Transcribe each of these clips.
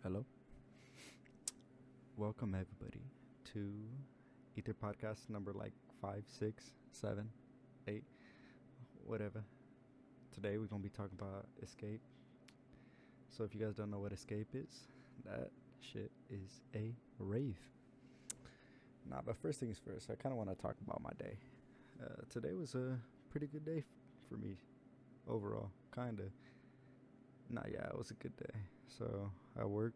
Hello. Welcome everybody to ITER podcast number like 5, 6, 7, 8, whatever. Today we're gonna be talking about escape. So if you guys don't know what escape is, that shit is a rave. Nah, but first things first, I kind of want to talk about my day. Today was a pretty good day for me overall, kinda. Nah, yeah, it was a good day. So at work,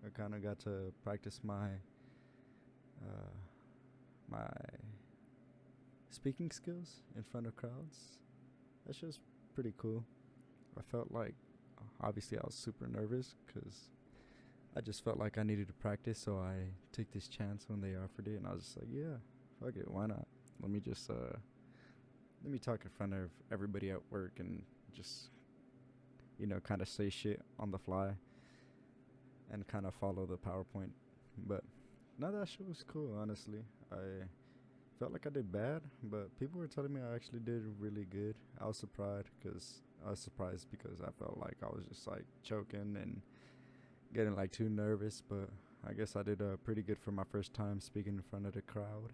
I kind of got to practice uh, my speaking skills in front of crowds. That's just pretty cool. I felt like, obviously, I was super nervous because I just felt like I needed to practice. So I took this chance when they offered it, and I was just like, yeah, fuck it, why not? Let me just let me talk in front of everybody at work and just kind of say shit on the fly and kind of follow the PowerPoint. But no, that shit was cool. Honestly, I felt like I did bad, but people were telling me I actually did really good. I was surprised because I felt like I was just like choking and getting like too nervous. But I guess I did pretty good for my first time speaking in front of the crowd,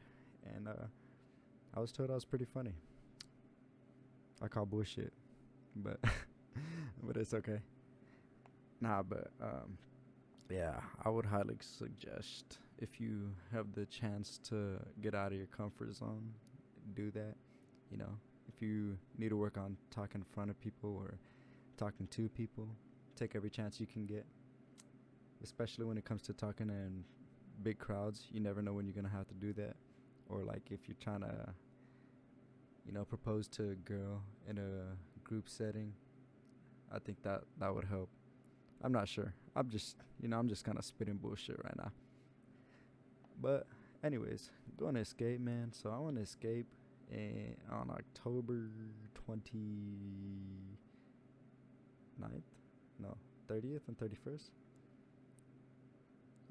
and I was told I was pretty funny. I call bullshit, but but it's okay. Nah, but yeah, I would highly suggest if you have the chance to get out of your comfort zone, do that. You know, if you need to work on talking in front of people or talking to people, take every chance you can get. Especially when it comes to talking in big crowds, you never know when you're gonna have to do that. Or like if you're trying to, propose to a girl in a group setting, I think that would help. I'm not sure. I'm just kind of spitting bullshit right now. But anyways, going to escape, man. So I want to escape on October 29th. No, 30th and 31st.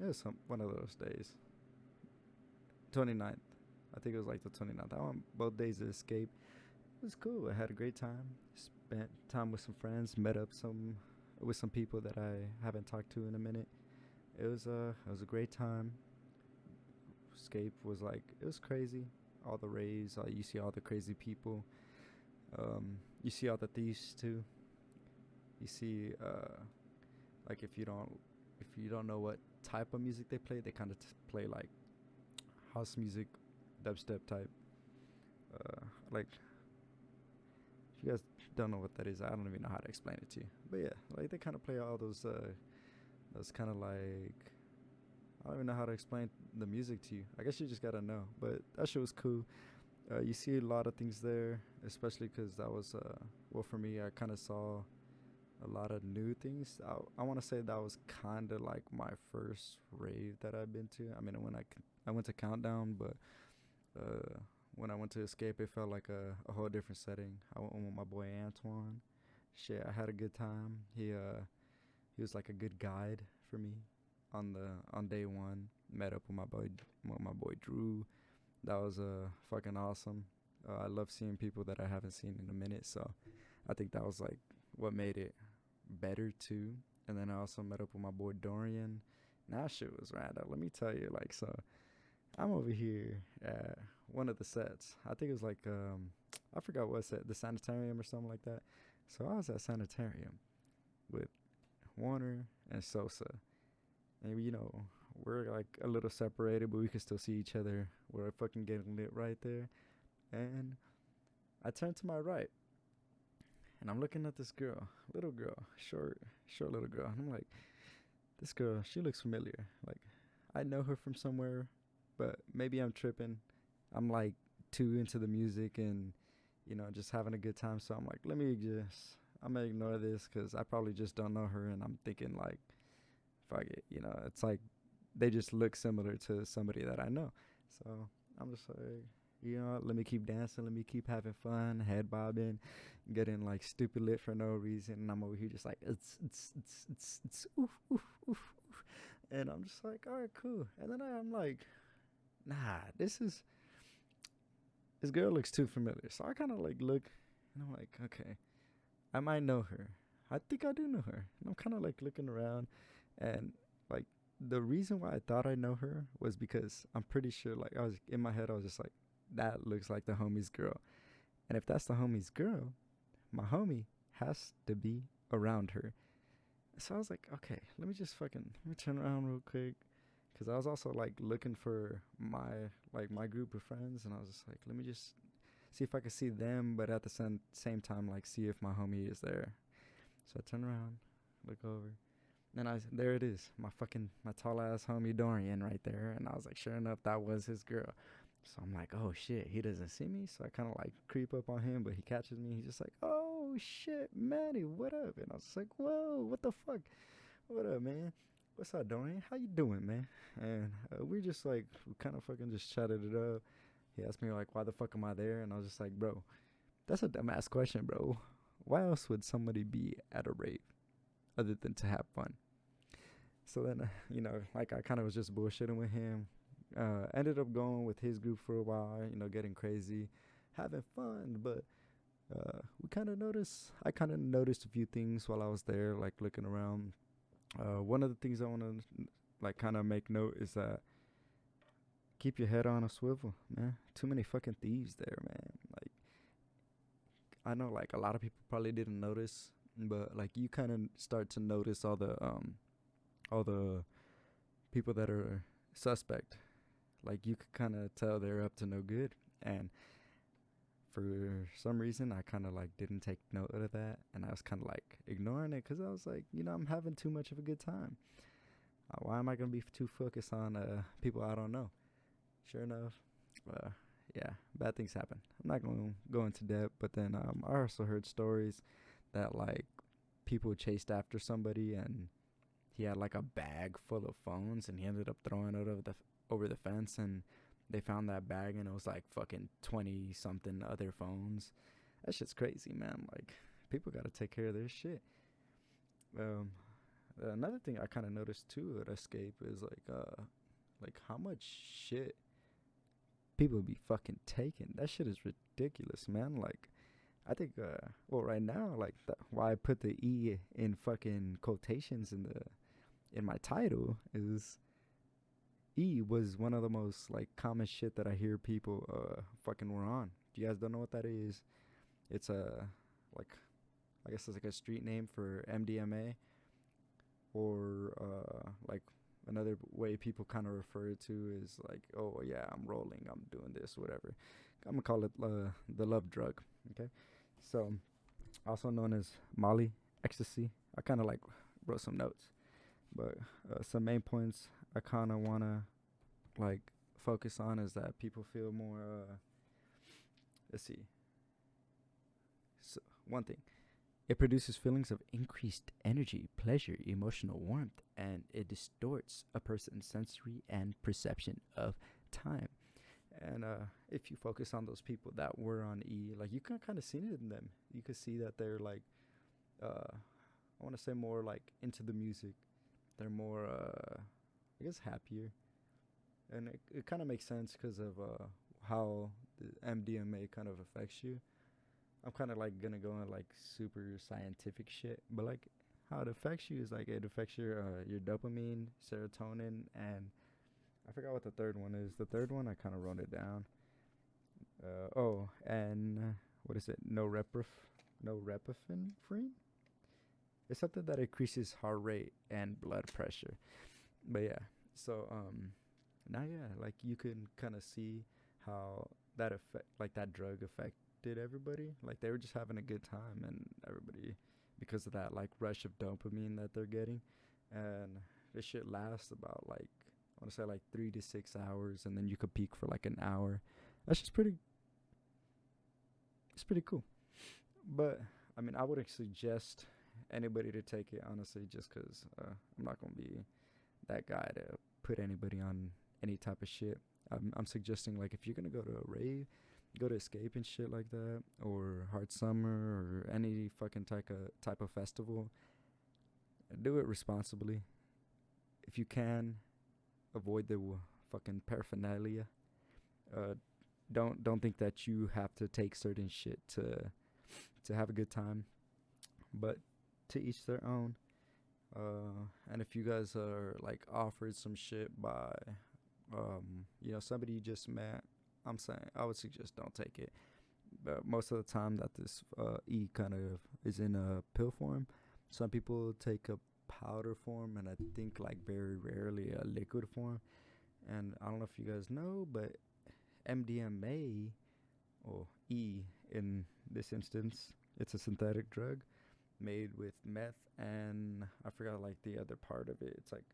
Yeah, some one of those days. 29th. I think it was like the 29th. I want both days to escape. It was cool. I had a great time. Spent time with some friends. Met up with some people that I haven't talked to in a minute. It was a great time. Escape was like, it was crazy. All the raves. You see all the crazy people. You see all the thieves too. You see like if you don't know what type of music they play, they kind of play like house music, dubstep type. Like if you guys don't know what that is, I don't even know how to explain it to you. But yeah, like they kind of play all those kind of like, I don't even know how to explain the music to you. I guess you just gotta know. But that shit was cool. You see a lot of things there, especially because that was well, for me, I kind of saw a lot of new things. I want to say that was kind of like my first rave that I've been to. I mean, I went to Countdown, but uh, when I went to Escape, it felt like a whole different setting. I went with my boy Antoine. Shit, I had a good time. He was like a good guide for me on day one. Met up with my boy Drew. That was fucking awesome. I love seeing people that I haven't seen in a minute, so I think that was like what made it better too. And then I also met up with my boy Dorian. That shit was random. Let me tell you, like, so I'm over here at one of the sets. I think it was like I forgot what set, the sanitarium or something like that. So I was at sanitarium with Warner and Sosa, and we're like a little separated, but we can still see each other. We're fucking getting lit right there, and I turned to my right, and I'm looking at this girl, little girl, short little girl, and I'm like, this girl, she looks familiar. Like, I know her from somewhere, but maybe I'm tripping. I'm like too into the music and just having a good time. So I'm like, I'm gonna ignore this because I probably just don't know her, and I'm thinking like, fuck it. It's like they just look similar to somebody that I know. So I'm just like, let me keep dancing, let me keep having fun, head bobbing, getting like stupid lit for no reason, and I'm over here just like it's oof oof oof oof, and I'm just like, all right, cool. And then I'm like, nah, this girl looks too familiar. So I kind of like look, and I'm like, okay, I might know her. I think I do know her. And I'm kind of like looking around, and the reason why I thought I know her was because I'm pretty sure, like, I was in my head, I was just like, that looks like the homie's girl. And if that's the homie's girl, my homie has to be around her. So I was like, okay, let me turn around real quick. Cause I was also like looking for my group of friends, and I was just like, let me just see if I could see them, but at the same time, like, see if my homie is there. So I turn around, look over, and there it is, my tall ass homie Dorian right there, and I was like, sure enough, that was his girl. So I'm like, oh shit, he doesn't see me, so I kind of like creep up on him, but he catches me. He's just like, oh shit, Manny, what up? And I was just like, whoa, what the fuck? What up, man? What's up, Dorian? How you doing, man? And we just like, we kind of fucking just chatted it up. He asked me like, why the fuck am I there? And I was just like, bro, that's a dumbass question, bro. Why else would somebody be at a rave other than to have fun? So then, like, I kind of was just bullshitting with him. Ended up going with his group for a while, getting crazy, having fun. But I kind of noticed a few things while I was there, like looking around. One of the things I want to like kind of make note is that keep your head on a swivel, man. Too many fucking thieves there, man. Like, I know like a lot of people probably didn't notice, but like you kind of start to notice all the people that are suspect. Like you could kind of tell they're up to no good, and for some reason I kind of like didn't take note of that, and I was kind of like ignoring it because I was like, I'm having too much of a good time. Why am I gonna be too focused on people I don't know? Sure enough, uh, yeah, bad things happen. I'm not gonna go into depth, but then I also heard stories that like people chased after somebody, and he had like a bag full of phones, and he ended up throwing it over the fence, and they found that bag, and it was like fucking 20 something other phones. That shit's crazy, man. Like, people gotta take care of their shit. Um, Another thing I kind of noticed too at Escape is like how much shit people be fucking taking. That shit is ridiculous, man. Like, I think, well, right now, like, why I put the E in fucking quotations in my title is E was one of the most like common shit that I hear people fucking were on. If you guys don't know what that is, it's like, I guess it's like a street name for MDMA, or like another way people kind of refer to is like, oh yeah, I'm rolling, I'm doing this, whatever. I'm gonna call it the love drug. Okay, so also known as Molly, ecstasy. I kind of like wrote some notes, but some main points I kind of wanna like focus on is that people feel more. Let's see. So one thing, it produces feelings of increased energy, pleasure, emotional warmth, and it distorts a person's sensory and perception of time. And if you focus on those people that were on E, like you can kind of see it in them. You could see that they're like, I want to say more like into the music. They're more, I guess, happier, and it kind of makes sense because of how the MDMA kind of affects you. I'm kind of like gonna go on like super scientific shit, but like how it affects you is like it affects your dopamine, serotonin, and I forgot what the third one is. The third one I kind of wrote it down. And what is it? No repinephrine. It's something that increases heart rate and blood pressure. But yeah, so now yeah, like you can kind of see how that drug affected everybody. Like they were just having a good time, and everybody, because of that like rush of dopamine that they're getting, and this shit lasts about like, I want to say like 3 to 6 hours, and then you could peak for like an hour. That's just pretty. It's pretty cool. But I mean, I wouldn't suggest anybody to take it, honestly, just because I'm not gonna be that guy to put anybody on any type of shit. I'm suggesting like if you're gonna go to a rave, go to Escape and shit like that, or Hard Summer, or any fucking type of festival. Do it responsibly. If you can, avoid the fucking paraphernalia. Uh, don't think that you have to take certain shit to have a good time, but to each their own. And if you guys are like offered some shit by, somebody you just met, I'm saying I would suggest don't take it. But most of the time that this E kind of is in a pill form, some people take a powder form, and I think like very rarely a liquid form. And I don't know if you guys know, but MDMA, or E in this instance, it's a synthetic drug made with meth, and I forgot like the other part of it. It's like,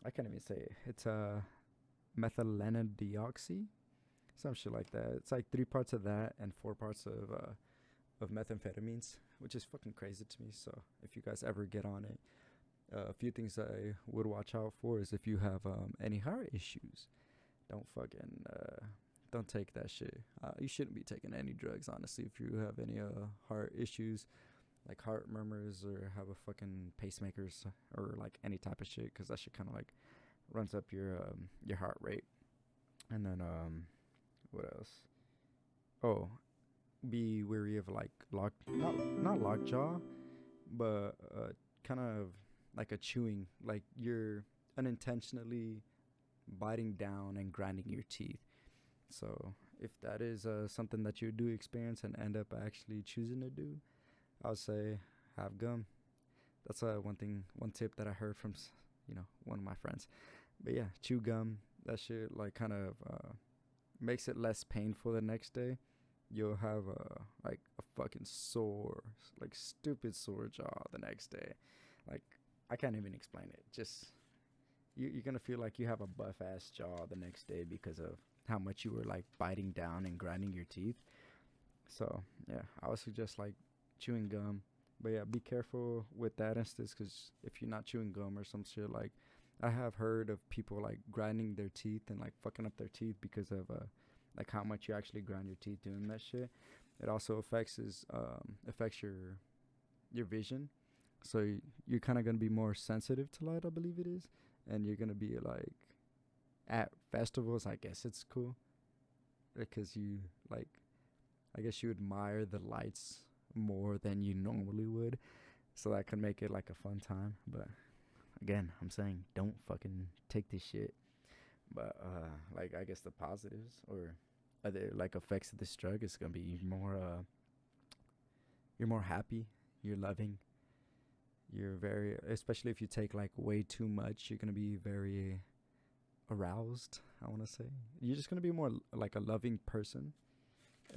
I can't even say it. It's methylene some shit like that. It's like 3 parts of that and 4 parts of methamphetamines, which is fucking crazy to me. So if you guys ever get on it, a few things I would watch out for is if you have any heart issues, don't fucking don't take that shit. You shouldn't be taking any drugs, honestly, if you have any heart issues, like heart murmurs, or have a fucking pacemakers, or like any type of shit, because that shit kind of like runs up your heart rate. And then what else? Oh, be wary of like not lockjaw, but kind of like a chewing, like you're unintentionally biting down and grinding your teeth. So if that is something that you do experience and end up actually choosing to do, I would say have gum. That's one tip that I heard from one of my friends. But yeah, chew gum. That shit like kind of makes it less painful the next day. You'll have like a fucking sore, like stupid sore jaw the next day. Like, I can't even explain it. Just you're gonna feel like you have a buff ass jaw the next day because of how much you were like biting down and grinding your teeth. So yeah, I would suggest like chewing gum. But yeah, be careful with that instance, because if you're not chewing gum or some shit, like I have heard of people like grinding their teeth and like fucking up their teeth because of like how much you actually grind your teeth doing that shit. It also affects your vision. So you're kind of gonna be more sensitive to light, I believe it is, and you're gonna be like at festivals. I guess it's cool because you like, I guess you admire the lights more than you normally would, so that could make it like a fun time. But again, I'm saying don't fucking take this shit. But like, I guess the positives or other like effects of this drug is gonna be you're more happy, you're loving, you're very, especially if you take like way too much, you're gonna be very aroused, I want to say. You're just gonna be more like a loving person.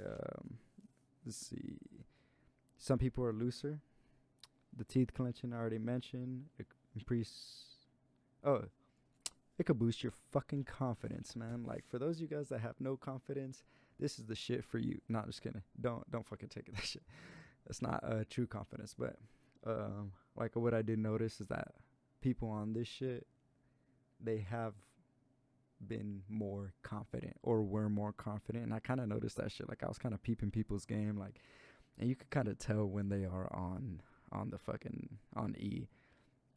um let's see, some people are looser. The teeth clenching I already mentioned. It increase, oh, it could boost your fucking confidence, man. Like, for those of you guys that have no confidence, this is the shit for you. Not just kidding. Don't fucking take that shit. That's not true confidence. But like what I did notice is that people on this shit, they have been more confident or were more confident, and I kind of noticed that shit. Like, I was kind of peeping people's game, like, and you could kind of tell when they are on the fucking on E.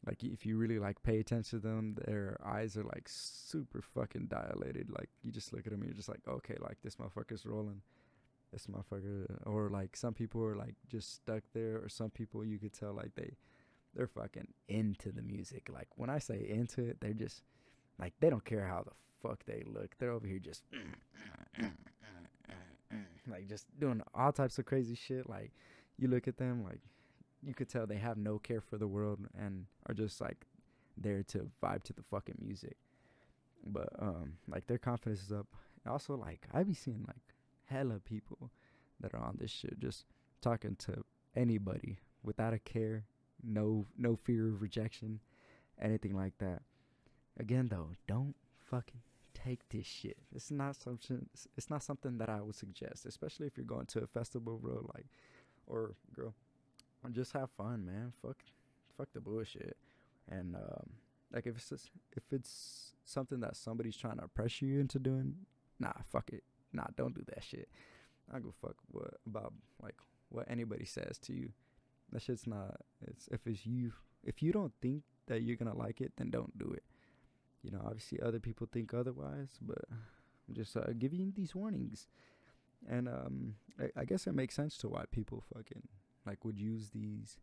Like, if you really like pay attention to them, their eyes are like super fucking dilated. Like, you just look at them and you're just like, okay, like this motherfucker's rolling. This motherfucker, or like some people are like just stuck there, or some people you could tell like they're fucking into the music. Like, when I say into it, they're just like, they don't care how the fuck they look. They're over here just like just doing all types of crazy shit. Like, you look at them, like, you could tell they have no care for the world and are just like there to vibe to the fucking music. But like, their confidence is up. Also, like, I be seeing like hella people that are on this shit just talking to anybody without a care, no fear of rejection, anything like that. Again though, don't fucking take this shit. It's not something that I would suggest, especially if you're going to a festival, bro, like, or girl. Just have fun, man. Fuck the bullshit. And like, if it's something that somebody's trying to pressure you into doing, nah, fuck it. Nah, don't do that shit. I don't give a fuck about like what anybody says to you. That shit's not. If you don't think that you're gonna like it, then don't do it. Obviously other people think otherwise, but I'm just giving you these warnings. And I guess it makes sense to why people fucking like would use these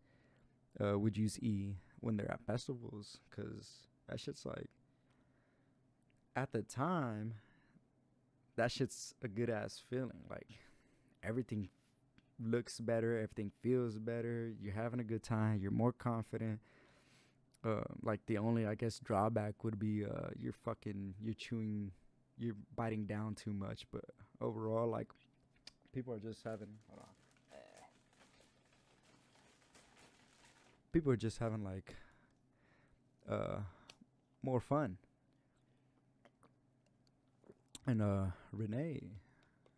would use E when they're at festivals, because that shit's like, at the time, that shit's a good ass feeling. Like, everything looks better, everything feels better, you're having a good time, you're more confident. Like, the only, I guess, drawback would be you're biting down too much. But overall, like, people are just having, hold on. People are just having like uh more fun. And Renee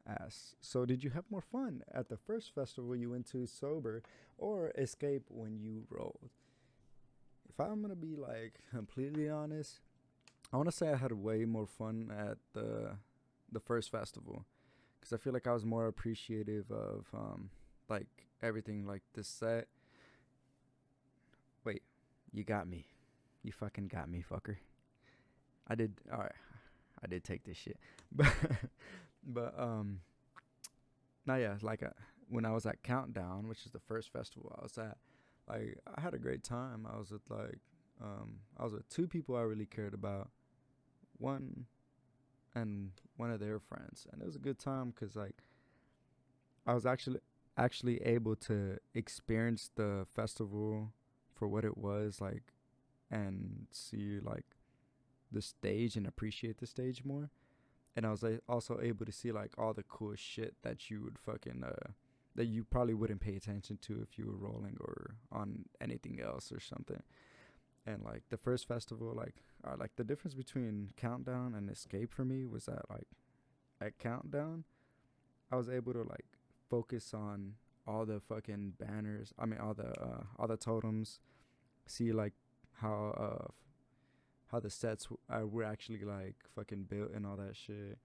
asks, so did you have more fun at the first festival you went to sober, or escape when you rolled? If I'm gonna be like completely honest, I want to say I had way more fun at the first festival, because I feel like I was more appreciative of like everything, like the set. Wait, you got me. You fucking got me, fucker. I did. All right, I did take this shit, but now yeah, like when I was at Countdown, which is the first festival I was at, like I had a great time. I was with two people I really cared about, one and one of their friends, and it was a good time because like I was actually able to experience the festival for what it was like, and see like the stage and appreciate the stage more. And I was also able to see like all the cool shit that you would fucking that you probably wouldn't pay attention to if you were rolling or on anything else or something. And like the first festival, like the difference between Countdown and Escape for me was that like at Countdown, I was able to like focus on all the fucking banners. I mean all the totems. See like how how the sets were actually like fucking built and all that shit.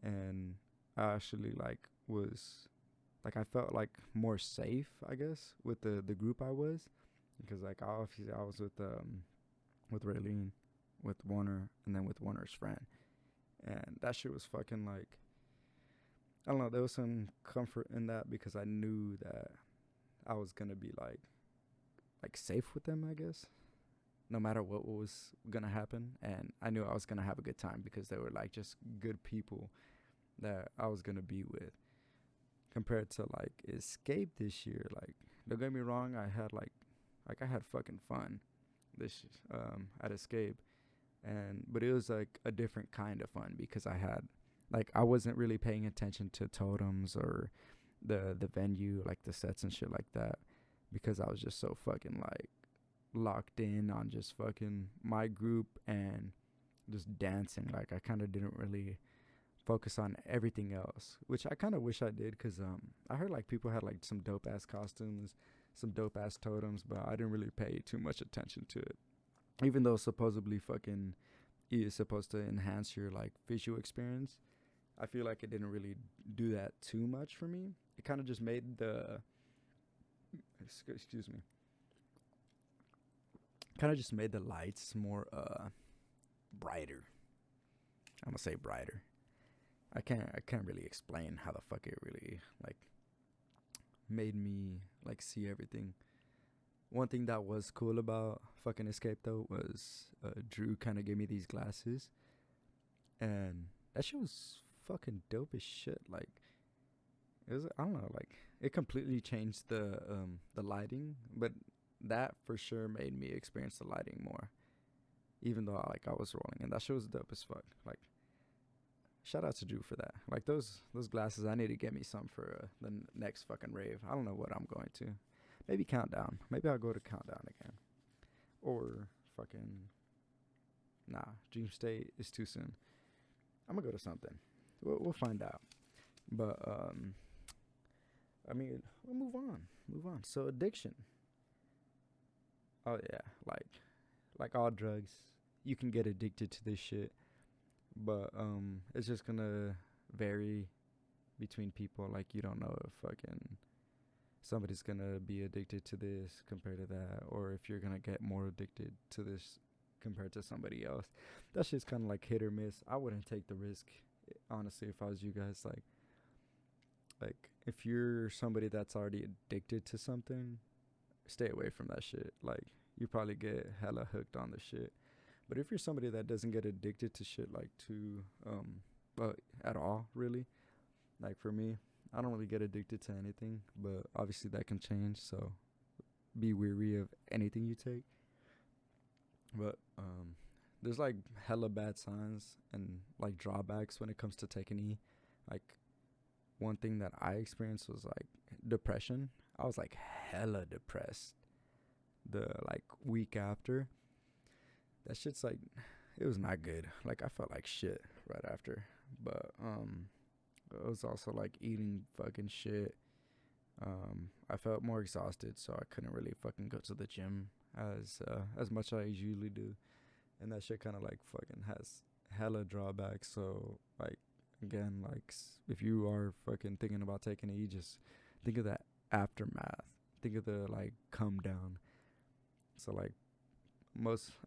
And I actually like was like I felt like more safe, I guess, with the group I was, because like obviously I was with Raylene, with Warner, and then with Warner's friend, and that shit was fucking like, I don't know, there was some comfort in that because I knew that I was gonna be like safe with them, I guess, no matter what was gonna happen. And I knew I was gonna have a good time because they were like just good people that I was gonna be with. Compared to like Escape this year, like don't get me wrong, I had like I had fucking fun this at Escape, and but it was like a different kind of fun because I had like I wasn't really paying attention to totems or the venue, like the sets and shit like that, because I was just so fucking like locked in on just fucking my group and just dancing. Like I kind of didn't really focus on everything else, which I kind of wish I did, because I heard like people had like some dope ass costumes, some dope ass totems, but I didn't really pay too much attention to it, even though supposedly fucking it is supposed to enhance your like visual experience. I feel like it didn't really do that too much for me. It kind of just made the excuse me, kind of just made the lights more brighter. I'm gonna say brighter. I can't really explain how the fuck it really like made me like see everything. One thing that was cool about fucking Escape though was Drew kind of gave me these glasses, and that shit was fucking dope as shit. Like it was, I don't know, like it completely changed the lighting, but that for sure made me experience the lighting more, even though I was rolling, and that shit was dope as fuck. Like shout out to Drew for that. Like those glasses, I need to get me some for the next fucking rave. I don't know what I'm going to. Maybe Countdown. Maybe I'll go to Countdown again. Or fucking nah, Dream State is too soon. I'm gonna go to something. We'll find out. But I mean, we'll move on. Move on. So addiction. Oh yeah, like all drugs, you can get addicted to this shit, but it's just gonna vary between people. Like you don't know if fucking somebody's gonna be addicted to this compared to that, or if you're gonna get more addicted to this compared to somebody else. That shit's kind of like hit or miss. I wouldn't take the risk, honestly, if I was you guys. Like if you're somebody that's already addicted to something, stay away from that shit. Like, you probably get hella hooked on the shit. But if you're somebody that doesn't get addicted to shit like too at all, really, like for me, I don't really get addicted to anything, but obviously that can change, so be weary of anything you take. But there's like hella bad signs and like drawbacks when it comes to taking E. Like, one thing that I experienced was like depression. I was like hella depressed the like week after. That shit's like, it was not good. Like, I felt like shit right after. But it was also like eating fucking shit. I felt more exhausted, so I couldn't really fucking go to the gym as much as I usually do. And that shit kind of like fucking has hella drawbacks. So like, again, like, if you are fucking thinking about taking it, you just think of that aftermath. Think of the like come down. So like,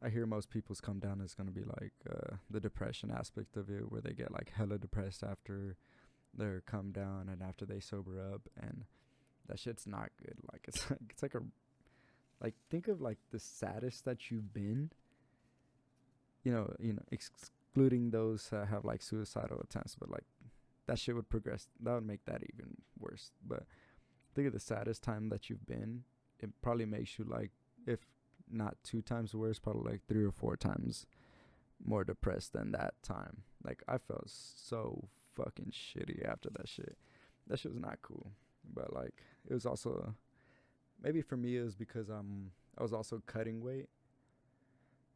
I hear most people's come down is gonna be like the depression aspect of it, where they get like hella depressed after their come down and after they sober up, and that shit's not good. Like, it's like a, like, think of like the saddest that you've been, excluding those that have like suicidal attempts, but like that shit would progress. That would make that even worse. But think of the saddest time that you've been. It probably makes you like, if not 2 times worse, probably like 3 or 4 times more depressed than that time. Like, I felt so fucking shitty after that shit. That shit was not cool. But like, it was also, maybe for me it was because I was also cutting weight,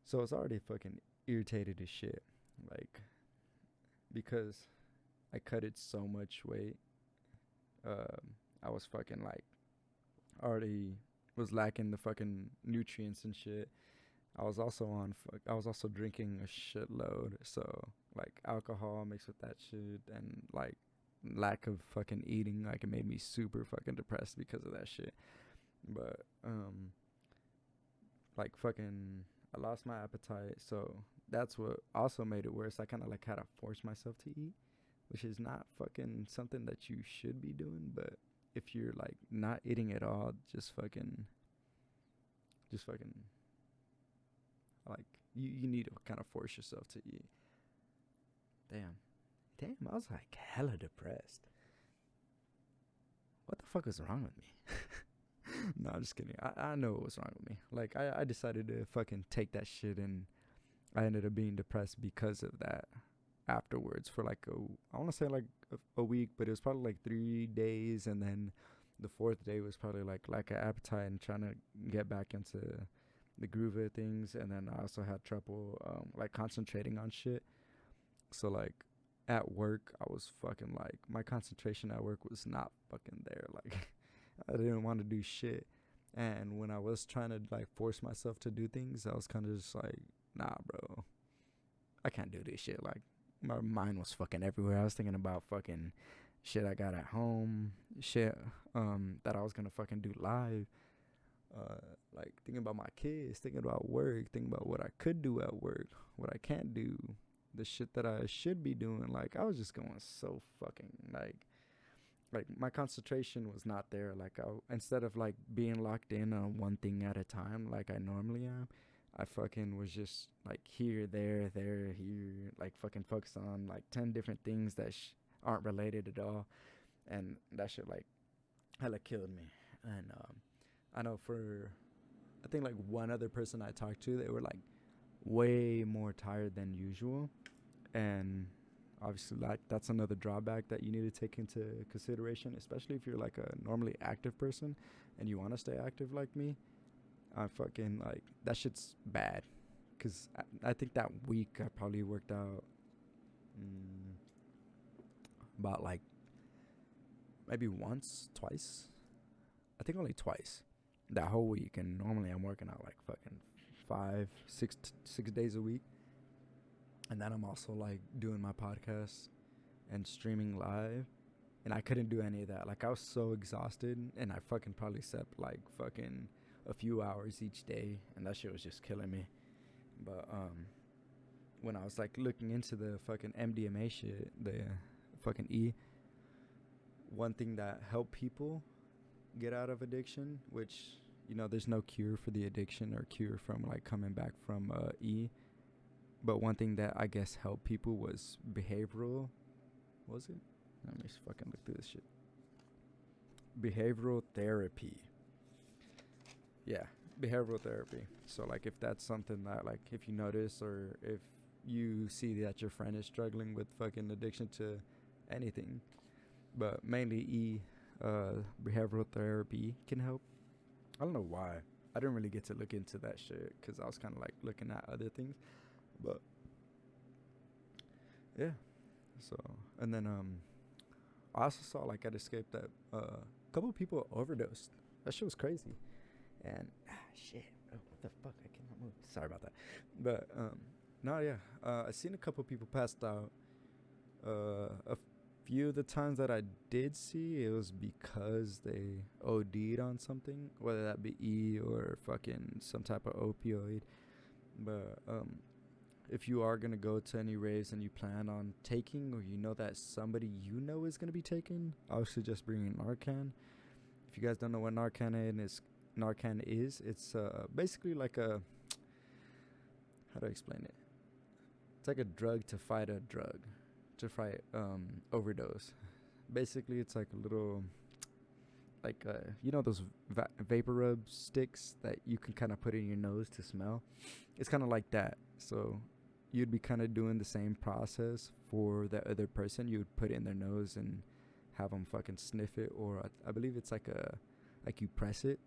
so I was already fucking irritated as shit. Like, because I cutted so much weight, I was fucking like already was lacking the fucking nutrients and shit. I was also drinking a shitload, so like alcohol mixed with that shit, and like lack of fucking eating, like, it made me super fucking depressed because of that shit. But like, fucking, I lost my appetite, so that's what also made it worse. I kind of like had to force myself to eat, which is not fucking something that you should be doing. But if you're like not eating at all, just fucking like, you need to kind of force yourself to eat. Damn, I was like hella depressed. What the fuck was wrong with me? No, I'm just kidding. I know what was wrong with me. Like, I decided to fucking take that shit, and I ended up being depressed because of that afterwards for like I want to say like a week, but it was probably like 3 days, and then the 4th day was probably like lack of appetite and trying to get back into the groove of things. And then I also had trouble like concentrating on shit. So like, at work, I was fucking like, my concentration at work was not fucking there. Like, I didn't want to do shit. And when I was trying to like force myself to do things, I was kind of just like, nah, bro, I can't do this shit. Like, my mind was fucking everywhere. I was thinking about fucking shit I got at home, shit that I was gonna fucking do live, like thinking about my kids, thinking about work, thinking about what I could do at work, what I can't do, the shit that I should be doing. Like, I was just going so fucking like my concentration was not there. Like, instead of like being locked in on one thing at a time like I normally am, I fucking was just like here, there, here, like fucking focused on like 10 different things that aren't related at all. And that shit like hella killed me. And I know I think like one other person I talked to, they were like way more tired than usual. And obviously, like, that's another drawback that you need to take into consideration, especially if you're like a normally active person and you want to stay active like me. I fucking like, that shit's bad, because I think that week I probably worked out about like maybe once, twice. I think only twice that whole week. And normally I'm working out like fucking 5, 6 days a week. And then I'm also like doing my podcast and streaming live, and I couldn't do any of that. Like, I was so exhausted, and I fucking probably slept like fucking a few hours each day, and that shit was just killing me. But when I was like looking into the fucking MDMA shit, the fucking E, one thing that helped people get out of addiction, which there's no cure for the addiction or cure from like coming back from E. But one thing that I guess helped people was behavioral. Was it? Let me just fucking look through this shit. Behavioral therapy. Yeah, behavioral therapy. So like if that's something that like if you notice or if you see that your friend is struggling with fucking addiction to anything, but mainly behavioral therapy can help. I don't know why. I didn't really get to look into that shit because I was kind of like looking at other things, but yeah. So and then I also saw like at Escape that a couple people overdosed. That shit was crazy. And shit, oh, what the fuck? I cannot move. Sorry about that. But no, yeah. I seen a couple people passed out. A few of the times that I did see, it was because they OD'd on something, whether that be E or fucking some type of opioid. But if you are gonna go to any raves and you plan on taking, or you know that somebody you know is gonna be taking, I would suggest bringing Narcan. If you guys don't know what Narcan is, it's basically like a, how do I explain it? It's like a drug to fight a drug, to fight overdose. Basically, it's like a little, like those vapor rub sticks that you can kind of put in your nose to smell. It's kind of like that. So you'd be kind of doing the same process for the other person. You would put it in their nose and have them fucking sniff it, or I believe it's like you press it.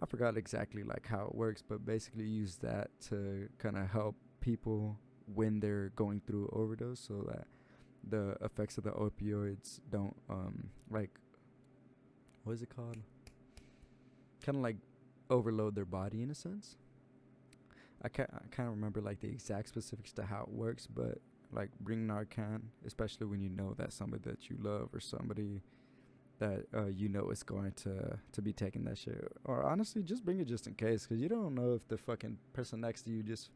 I forgot exactly like how it works, but basically use that to kind of help people when they're going through overdose, so that the effects of the opioids don't like, what is it called? Kind of like overload their body in a sense. I can't remember like the exact specifics to how it works, but like bring Narcan, especially when you know that somebody that you love or somebody that is going to be taking that shit. Or honestly, just bring it just in case, because you don't know if the fucking person next to you just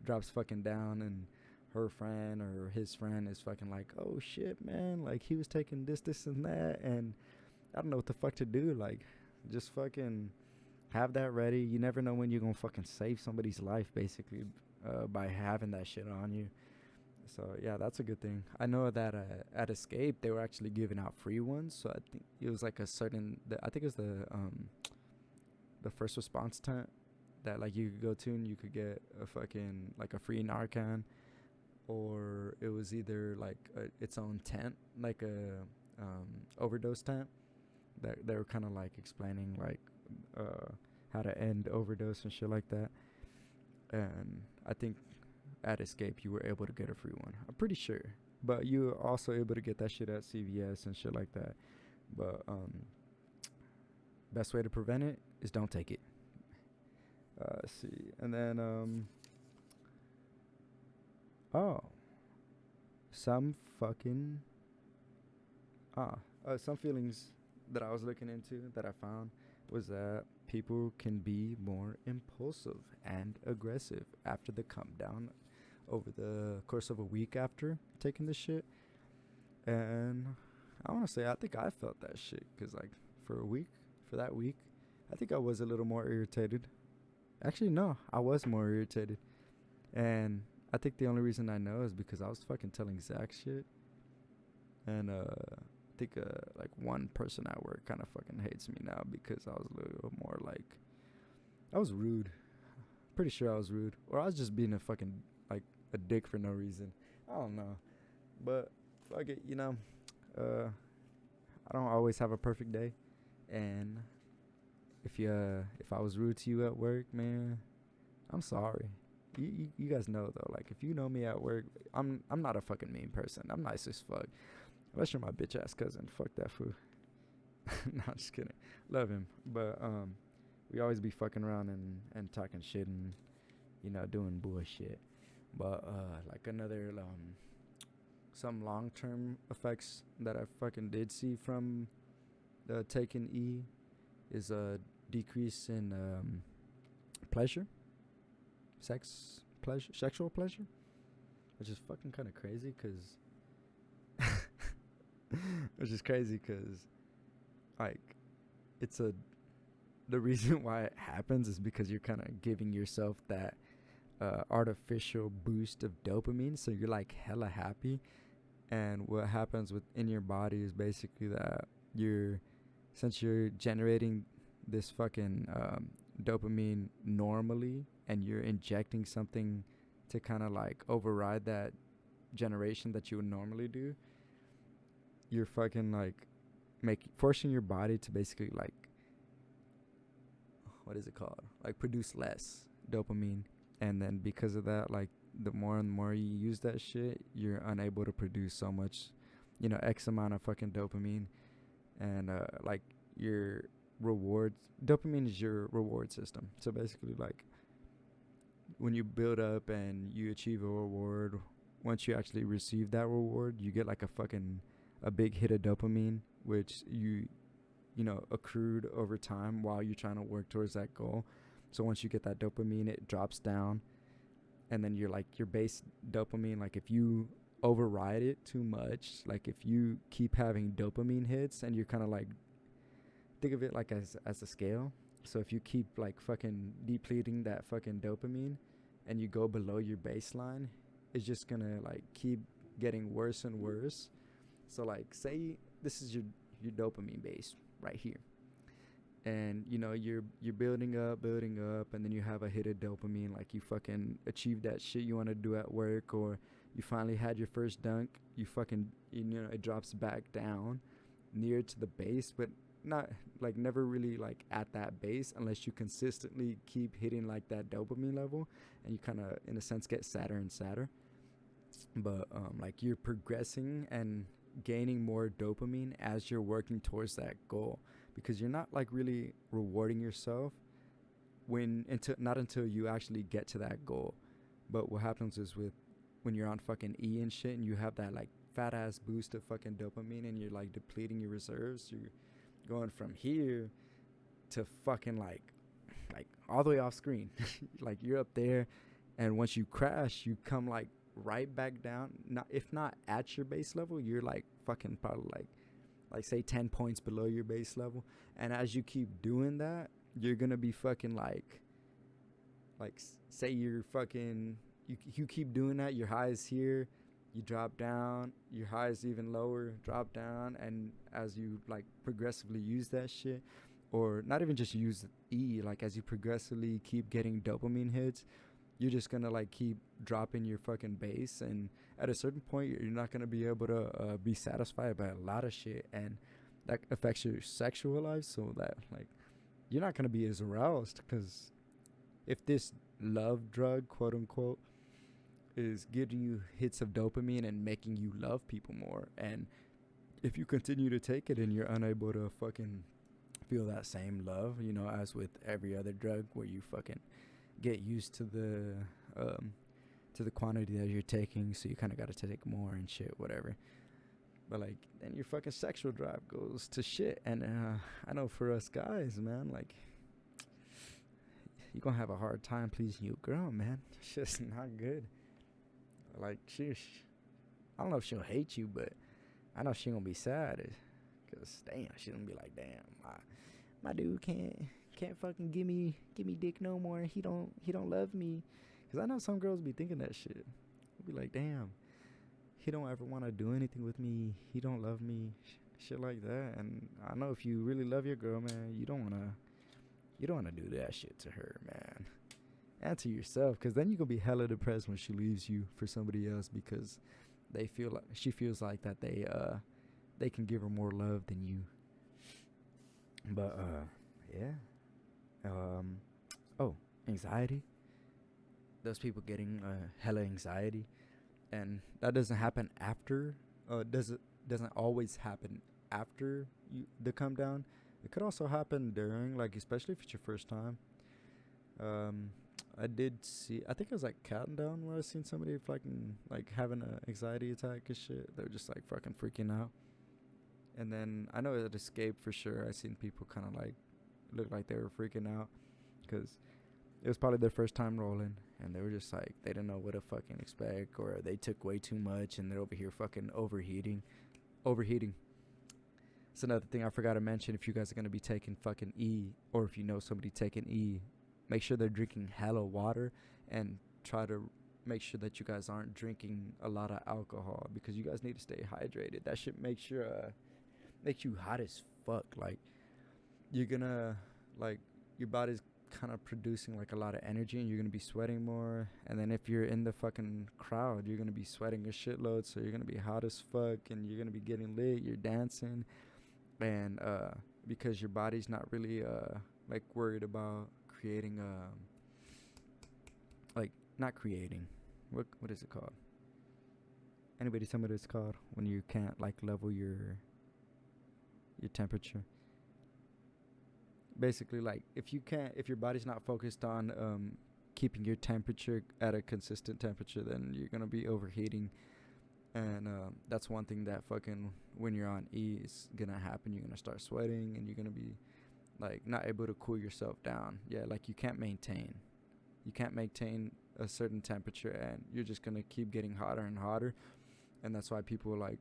drops fucking down and her friend or his friend is fucking like, oh shit, man, like he was taking this and that, and I don't know what the fuck to do. Like, just fucking have that ready. You never know when you're gonna fucking save somebody's life, basically, by having that shit on you. So yeah, that's a good thing. I know that at Escape they were actually giving out free ones. So I think it was like I think it was the first response tent that like you could go to and you could get a fucking like a free Narcan, or it was either like its own tent, like a overdose tent, that they were kind of like explaining like how to end overdose and shit like that. And I think at Escape you were able to get a free one, I'm pretty sure, but you were also able to get that shit at CVS and shit like that. But best way to prevent it is don't take it. Let's see. And then some fucking some feelings that I was looking into that I found was that people can be more impulsive and aggressive after the come down over the course of a week after taking the shit. And I want to say I think I felt that shit, because like for that week I think I was a little more irritated. Actually no, I was more irritated, and I think the only reason I know is because I was fucking telling Zach shit. And I think like one person at work kind of fucking hates me now because I was a little more like, I was rude. Pretty sure I was rude, or I was just being a fucking like a dick for no reason. I don't know, but fuck it, I don't always have a perfect day, and if I was rude to you at work, man, I'm sorry. You guys know though, like if you know me at work, I'm not a fucking mean person. I'm nice as fuck. Unless you're my bitch ass cousin. Fuck that fool. No, I'm just kidding. Love him. But we always be fucking around and talking shit and doing bullshit. But like another some long term effects that I fucking did see from taking E is a decrease in pleasure. Sexual pleasure, which is fucking kind of crazy, cause like it's the reason why it happens is because you're kind of giving yourself that artificial boost of dopamine, so you're like hella happy. And what happens within your body is basically that you're since you're generating this fucking dopamine normally, and you're injecting something to kind of like override that generation that you would normally do, you're fucking like forcing your body to basically like, what is it called, like produce less dopamine. And then because of that, like the more and more you use that shit, you're unable to produce so much, X amount of fucking dopamine. And like your rewards, dopamine is your reward system. So basically, like when you build up and you achieve a reward, once you actually receive that reward, you get like a big hit of dopamine, which you accrued over time while you're trying to work towards that goal. So once you get that dopamine, it drops down, and then you're like your base dopamine, like if you override it too much, like if you keep having dopamine hits, and you're kind of like, think of it like as a scale. So if you keep like fucking depleting that fucking dopamine and you go below your baseline, it's just gonna like keep getting worse and worse. So like say this is your dopamine base right here, and you're building up, and then you have a hit of dopamine, like you fucking achieved that shit you want to do at work, or you finally had your first dunk. You fucking it drops back down near to the base, but not like never really like at that base unless you consistently keep hitting like that dopamine level, and you kind of in a sense get sadder and sadder. But like you're progressing and gaining more dopamine as you're working towards that goal, because you're not like really rewarding yourself until you actually get to that goal. But what happens is when you're on fucking E and shit, and you have that like fat ass boost of fucking dopamine, and you're like depleting your reserves, you're going from here to fucking like all the way off screen. Like you're up there, and once you crash, you come like right back down. Not if not at your base level, you're like fucking probably like say 10 points below your base level. And as you keep doing that, you're gonna be fucking like say you're fucking you keep doing that, your high is here, you drop down, your high is even lower, drop down. And as you like progressively use that shit, or not even just use E, like as you progressively keep getting dopamine hits, you're just gonna like keep dropping your fucking base. And at a certain point, you're not gonna be able to be satisfied by a lot of shit, and that affects your sexual life. So that like you're not gonna be as aroused, because if this love drug, quote unquote, is giving you hits of dopamine and making you love people more, and if you continue to take it and you're unable to fucking feel that same love, as with every other drug, where you fucking get used to the quantity that you're taking, so you kind of got to take more and shit, whatever. But like then your fucking sexual drive goes to shit. And I know for us guys, man, like you're gonna have a hard time pleasing your girl, man. It's just not good. Like I don't know if she'll hate you, but I know she gonna be sad, cause damn, she gonna be like, damn, my dude can't fucking give me dick no more. He don't love me. Cause I know some girls be thinking that shit. Be like, damn, he don't ever want to do anything with me. He don't love me, shit like that. And I know if you really love your girl, man, you don't wanna do that shit to her, man, and to yourself. Cause then you gonna be hella depressed when she leaves you for somebody else, because she feels like that they can give her more love than you. But yeah. Anxiety. Those people getting hella anxiety, and that doesn't happen after. Doesn't always happen after the come down. It could also happen during, like especially if it's your first time. I think it was like Countdown, where I seen somebody fucking like having an anxiety attack and shit. They're just like fucking freaking out. And then I know at Escape for sure, I seen people kind of like look like they were freaking out, because it was probably their first time rolling, and they were just like, they didn't know what to fucking expect, or they took way too much and they're over here fucking overheating. It's another thing I forgot to mention. If you guys are gonna be taking fucking E, or if you know somebody taking E, make sure they're drinking hella water, and try to make sure that you guys aren't drinking a lot of alcohol, because you guys need to stay hydrated. That shit makes you hot as fuck. Like, you're gonna, like, your body's kind of producing like a lot of energy, and you're gonna be sweating more. And then if you're in the fucking crowd, you're gonna be sweating a shitload, so you're gonna be hot as fuck, and you're gonna be getting lit, you're dancing. And because your body's not really like worried about creating like, not creating, what is it called? Anybody tell me what it's called when you can't like level your temperature? Basically, like, if your body's not focused on keeping your temperature at a consistent temperature, then you're gonna be overheating. And that's one thing that fucking, when you're on E, is gonna happen. You're gonna start sweating, and you're gonna be like not able to cool yourself down. Yeah, like you can't maintain a certain temperature, and you're just gonna keep getting hotter and hotter. And that's why people like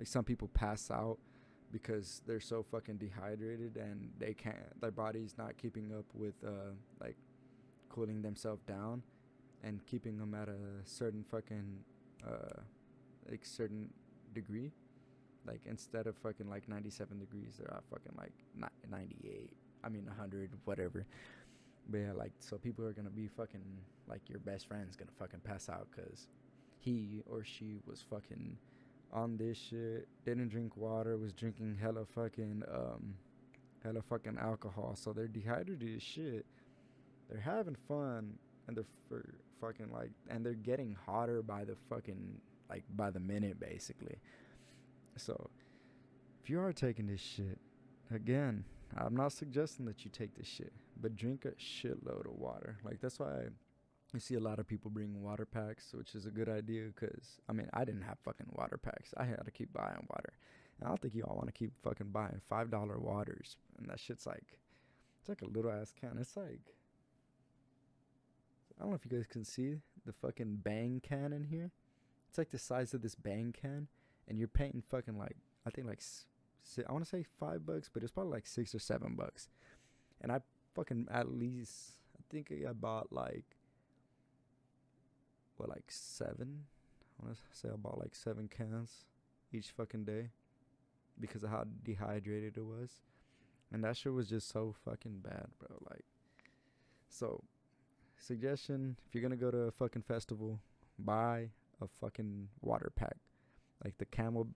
some people pass out, because they're so fucking dehydrated, and their body's not keeping up with like cooling themselves down and keeping them at a certain fucking like certain degree. Like, instead of fucking like 97 degrees, they're at fucking like 98, 100, whatever. But yeah, like, so people are gonna be fucking, like, your best friend's gonna fucking pass out because he or she was fucking on this shit, didn't drink water, was drinking hella fucking alcohol, so they're dehydrated as shit. They're having fun, and fucking like, and they're getting hotter by the fucking, like, by the minute, basically. So if you are taking this shit, again, I'm not suggesting that you take this shit, but drink a shitload of water. Like, that's why you see a lot of people bring water packs, which is a good idea, because I didn't have fucking water packs. I had to keep buying water. And I don't think y'all want to keep fucking buying $5 waters, and that shit's like, it's like a little ass can. It's like, I don't know if you guys can see the fucking Bang can in here. It's like the size of this Bang can, and you're paying fucking like, I think like, I want to say $5, but it's probably like $6 or $7. And I fucking, at least, I think I bought like, like 7. I want to say I bought like 7 cans each fucking day because of how dehydrated it was. And that shit was just so fucking bad, bro. Like, so, suggestion, if you're gonna go to a fucking festival, buy a fucking water pack. Like the camel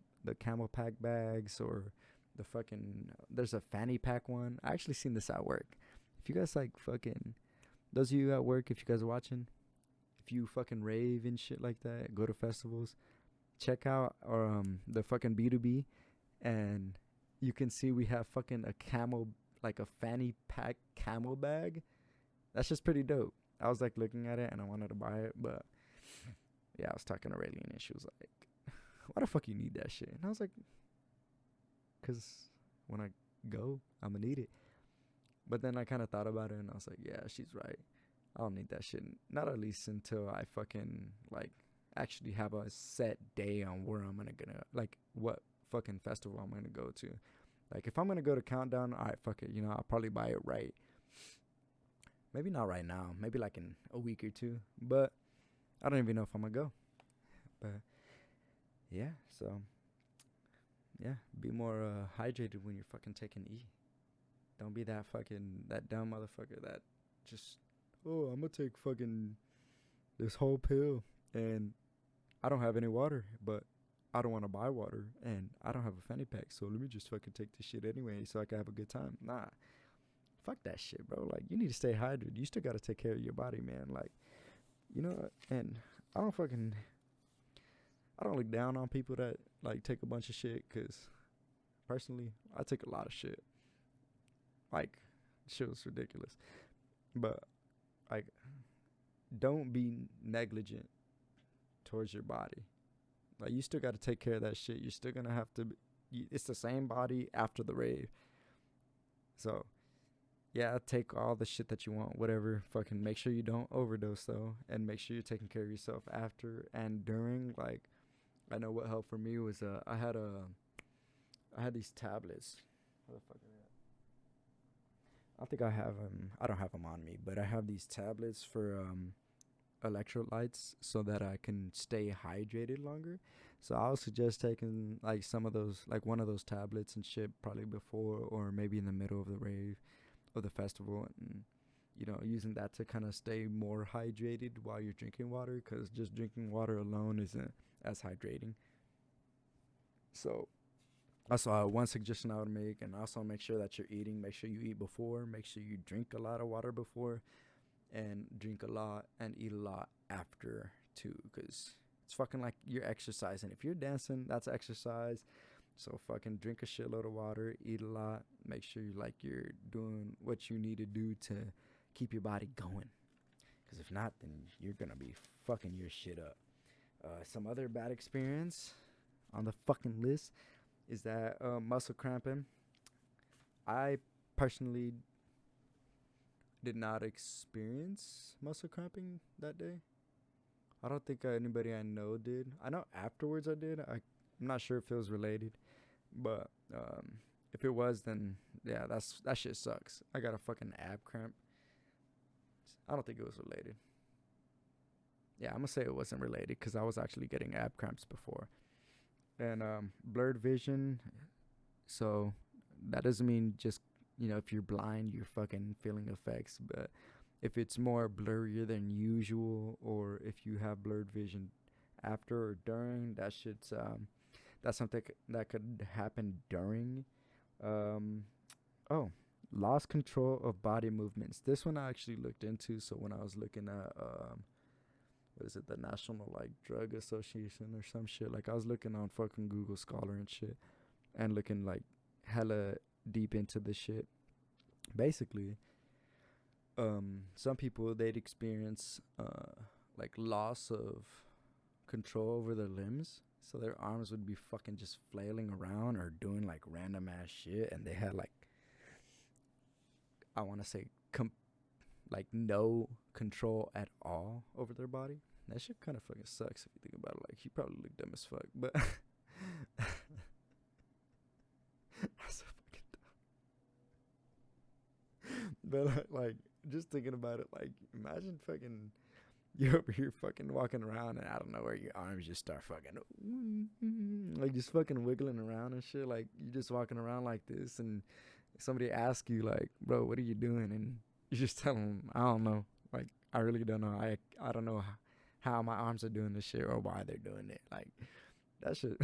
pack bags, or the fucking, there's a fanny pack one. I actually seen this at work. If you guys like fucking, those of you at work, if you guys are watching, if you fucking rave and shit like that, go to festivals, check out the fucking B2B, and you can see we have fucking a camel, like a fanny pack camel bag. That's just pretty dope. I was like looking at it, and I wanted to buy it, but yeah, I was talking to Raylene, and she was like, why the fuck you need that shit? And I was like, because when I go, I'm gonna need it. But then I kind of thought about it, and I was like, yeah, she's right. I don't need that shit. Not at least until I fucking, like, actually have a set day on where I'm gonna, like, what fucking festival I'm gonna go to. Like, if I'm gonna go to Countdown, alright, fuck it. I'll probably buy it right. Maybe not right now. Maybe like in a week or two. But I don't even know if I'm gonna go. But yeah, so yeah, be more hydrated when you're fucking taking E. Don't be that dumb motherfucker that just, oh, I'm gonna take fucking this whole pill, and I don't have any water, but I don't want to buy water, and I don't have a fanny pack, so let me just fucking take this shit anyway so I can have a good time. Nah, fuck that shit, bro. Like, you need to stay hydrated. You still gotta take care of your body, man. Like, and I don't look down on people that like take a bunch of shit, because personally, I take a lot of shit. Like, shit was ridiculous. But like, don't be negligent towards your body. Like, you still got to take care of that shit. You're still gonna have to. It's the same body after the rave. So, yeah, take all the shit that you want, whatever. Fucking make sure you don't overdose though, and make sure you're taking care of yourself after and during. Like, I know what helped for me was I had I had these tablets. Where the fuck are they at? I think I have them. I don't have them on me, but I have these tablets for electrolytes so that I can stay hydrated longer. So I would suggest taking like some of those, like one of those tablets and shit, probably before or maybe in the middle of the rave or the festival, and using that to kind of stay more hydrated while you're drinking water, because just drinking water alone isn't as hydrating. So also, one suggestion I would make, and also make sure that you're eating. Make sure you eat before. Make sure you drink a lot of water before, and drink a lot and eat a lot after too, because it's fucking like you're exercising. If you're dancing, that's exercise. So fucking drink a shitload of water, eat a lot, make sure you're doing what you need to do to keep your body going. Because if not, then you're gonna be fucking your shit up. Some other bad experience on the fucking list is that muscle cramping. I personally did not experience muscle cramping that day. I don't think anybody I know did. I know afterwards I did. I'm not sure if it was related, but if it was, then yeah, that shit sucks. I got a fucking ab cramp. I don't think it was related. Yeah, I'm gonna say it wasn't related because I was actually getting ab cramps before. And blurred vision. So that doesn't mean just if you're blind, you're fucking feeling effects, but if it's more blurrier than usual, or if you have blurred vision after or during, that's something that could happen during. Oh, lost control of body movements. This one I actually looked into. So when I was looking at what is it, the National like Drug Association or some shit, like I was looking on fucking Google Scholar and shit, and looking like hella deep into this shit. Basically, some people, they'd experience like loss of control over their limbs, so their arms would be fucking just flailing around or doing like random ass shit, and they had like, I want to say like no control at all over their body. That shit kind of fucking sucks if you think about it. Like, he probably looked dumb as fuck, but that's so fucking dumb. But like just thinking about it, like imagine fucking you're over here fucking walking around, and I don't know where your arms just start fucking like just fucking wiggling around and shit. Like you're just walking around like this, and somebody asks you like, bro, what are you doing? And you just tell them, I don't know. Like, I really don't know. I don't know how my arms are doing this shit or why they're doing it. Like, that shit.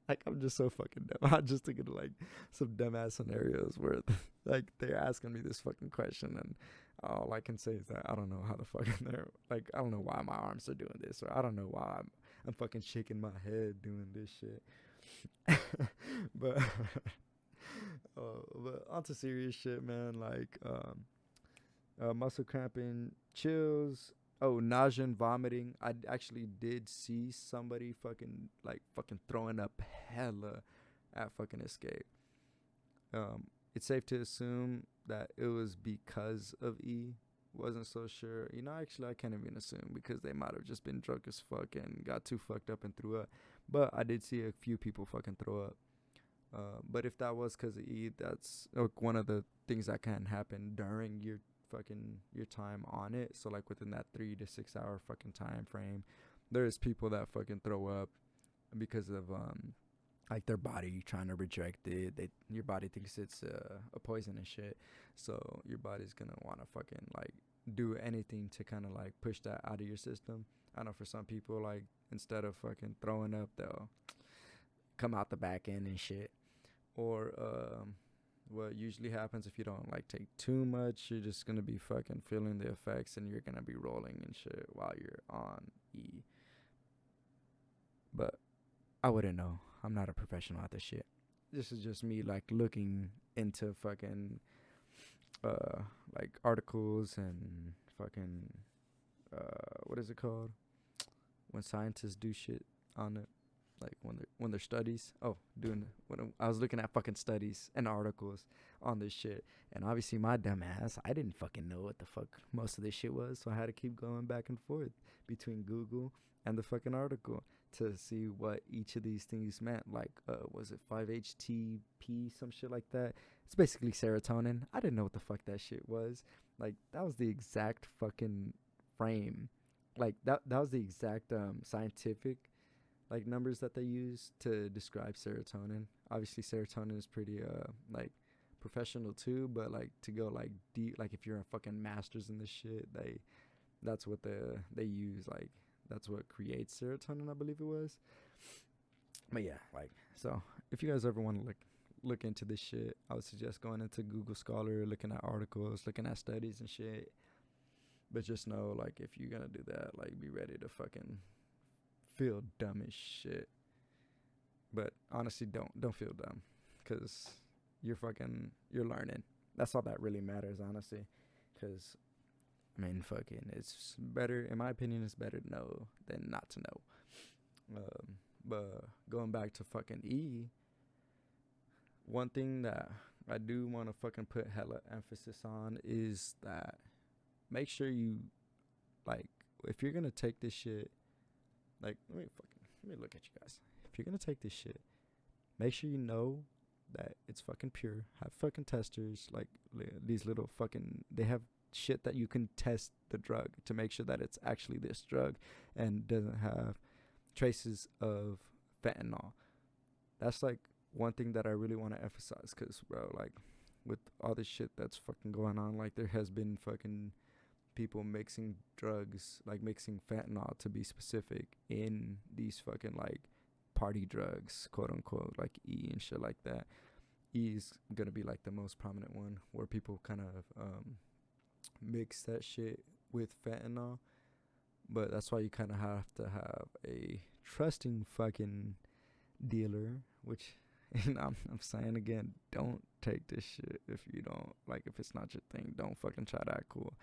Like, I'm just so fucking dumb. I'm just thinking of like some dumbass scenarios where like they're asking me this fucking question, and all I can say is that I don't know how the fuck they're like, I don't know why my arms are doing this, or I don't know why I'm fucking shaking my head doing this shit. but but onto serious shit, man. Like muscle cramping, chills, nausea and vomiting. I actually did see somebody fucking throwing up hella at fucking Escape. It's safe to assume that it was because of E. Wasn't so sure. Actually, I can't even assume, because they might have just been drunk as fuck and got too fucked up and threw up. But I did see a few people fucking throw up. But if that was because of E, that's one of the things that can happen during your time on it. So like within that 3 to 6 hour fucking time frame, there's people that fucking throw up because of like their body trying to reject it. Your body thinks it's a poison and shit, so your body's gonna want to fucking like do anything to kind of like push that out of your system. I know for some people, like, instead of fucking throwing up, they'll come out the back end and shit. Or what usually happens, if you don't like take too much, you're just gonna be fucking feeling the effects, and you're gonna be rolling and shit while you're on E. But I wouldn't know. I'm not a professional at this shit. This is just me like looking into fucking like articles and fucking what is it called when scientists do shit on it? like when their studies. Oh, doing when I was looking at fucking studies and articles on this shit, and obviously my dumb ass, I didn't fucking know what the fuck most of this shit was, so I had to keep going back and forth between Google and the fucking article to see what each of these things meant. Like, was it 5-HTP, some shit like that? It's basically serotonin. I didn't know what the fuck that shit was. Like, that was the exact fucking frame. Like, that was the exact scientific like numbers that they use to describe serotonin. Obviously, serotonin is pretty like professional too, but like to go like deep, like if you're a fucking masters in this shit, that's what they use. Like that's what creates serotonin, I believe it was. But yeah, like so if you guys ever want to look into this shit, I would suggest going into Google Scholar, looking at articles, looking at studies and shit. But just know, like, if you're gonna do that, like, be ready to fucking feel dumb as shit. But honestly, don't feel dumb, cause you're learning. That's all that really matters, honestly. Cause I mean, fucking, it's better, in my opinion, it's better to know than not to know. But going back to fucking E, one thing that I do want to fucking put hella emphasis on is that make sure you, like, if you're gonna take this shit, like, let me look at you guys. If you're gonna take this shit, make sure you know that it's fucking pure. Have fucking testers, like these little fucking, they have shit that you can test the drug to make sure that it's actually this drug and doesn't have traces of fentanyl. That's like one thing that I really want to emphasize, cause bro, like with all this shit that's fucking going on, like there has been fucking people mixing drugs, like mixing fentanyl to be specific, in these fucking like party drugs, quote unquote, like E and shit like that. E is gonna be like the most prominent one where people kind of mix that shit with fentanyl. But that's why you kind of have to have a trusting fucking dealer, which I'm saying again, don't take this shit if you don't, like, if it's not your thing, don't fucking try to act cool.